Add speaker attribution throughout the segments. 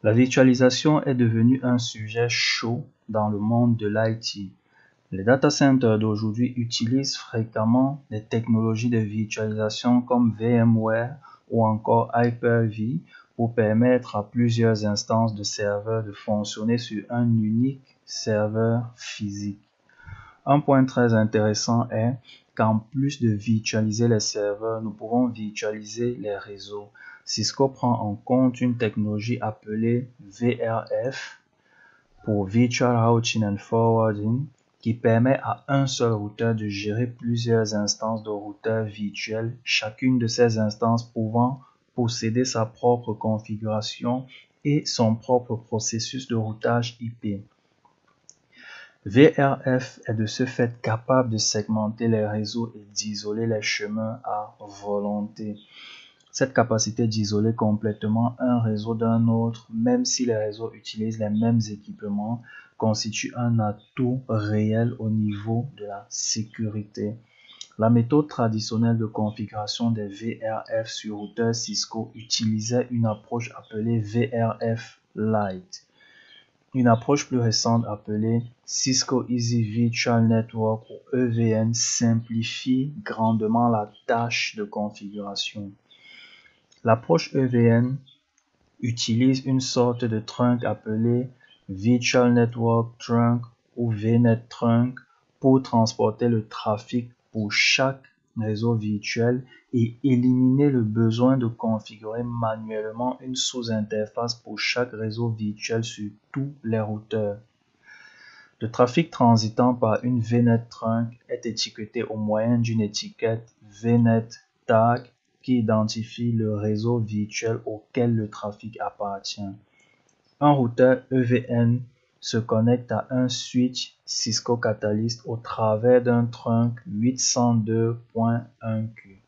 Speaker 1: La virtualisation est devenue un sujet chaud dans le monde de l'IT. Les data centers d'aujourd'hui utilisent fréquemment des technologies de virtualisation comme VMware ou encore Hyper-V pour permettre à plusieurs instances de serveurs de fonctionner sur un unique serveur physique. Un point très intéressant est qu'en plus de virtualiser les serveurs, nous pouvons virtualiser les réseaux. Cisco prend en compte une technologie appelée VRF pour Virtual Routing and Forwarding qui permet à un seul routeur de gérer plusieurs instances de routeurs virtuels, chacune de ces instances pouvant posséder sa propre configuration et son propre processus de routage IP. VRF est de ce fait capable de segmenter les réseaux et d'isoler les chemins à volonté. Cette capacité d'isoler complètement un réseau d'un autre, même si les réseaux utilisent les mêmes équipements, constitue un atout réel au niveau de la sécurité. La méthode traditionnelle de configuration des VRF sur routeurs Cisco utilisait une approche appelée VRF Lite. Une approche plus récente appelée Cisco Easy Virtual Network ou EVN simplifie grandement la tâche de configuration. L'approche EVN utilise une sorte de trunk appelé Virtual Network Trunk ou VNet Trunk pour transporter le trafic pour chaque réseau virtuel et éliminer le besoin de configurer manuellement une sous-interface pour chaque réseau virtuel sur tous les routeurs. Le trafic transitant par une VNet Trunk est étiqueté au moyen d'une étiquette VNet Tag qui identifie le réseau virtuel auquel le trafic appartient. Un routeur EVN se connecte à un switch Cisco Catalyst au travers d'un trunk 802.1q.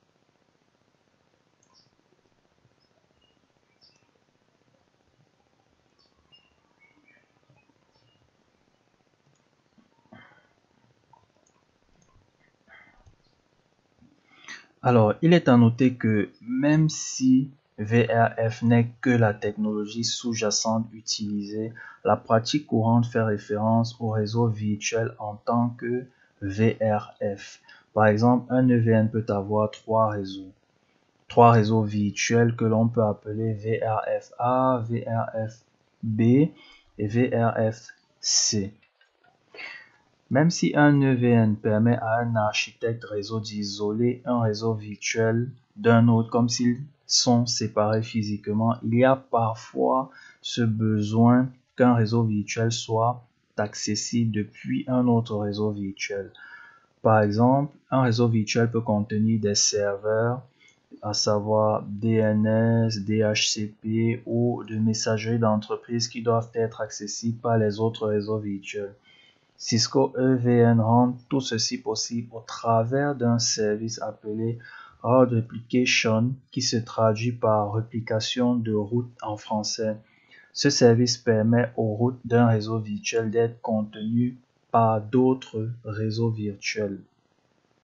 Speaker 1: Alors, il est à noter que même si VRF n'est que la technologie sous-jacente utilisée, la pratique courante fait référence au réseau virtuel en tant que VRF. Par exemple, un EVN peut avoir trois réseaux virtuels que l'on peut appeler VRF-A, VRF-B et VRF-C. Même si un EVN permet à un architecte réseau d'isoler un réseau virtuel d'un autre comme s'ils sont séparés physiquement, il y a parfois ce besoin qu'un réseau virtuel soit accessible depuis un autre réseau virtuel. Par exemple, un réseau virtuel peut contenir des serveurs, à savoir DNS, DHCP ou de messagerie d'entreprise qui doivent être accessibles par les autres réseaux virtuels. Cisco EVN rend tout ceci possible au travers d'un service appelé Route Replication qui se traduit par réplication de route en français. Ce service permet aux routes d'un réseau virtuel d'être contenues par d'autres réseaux virtuels.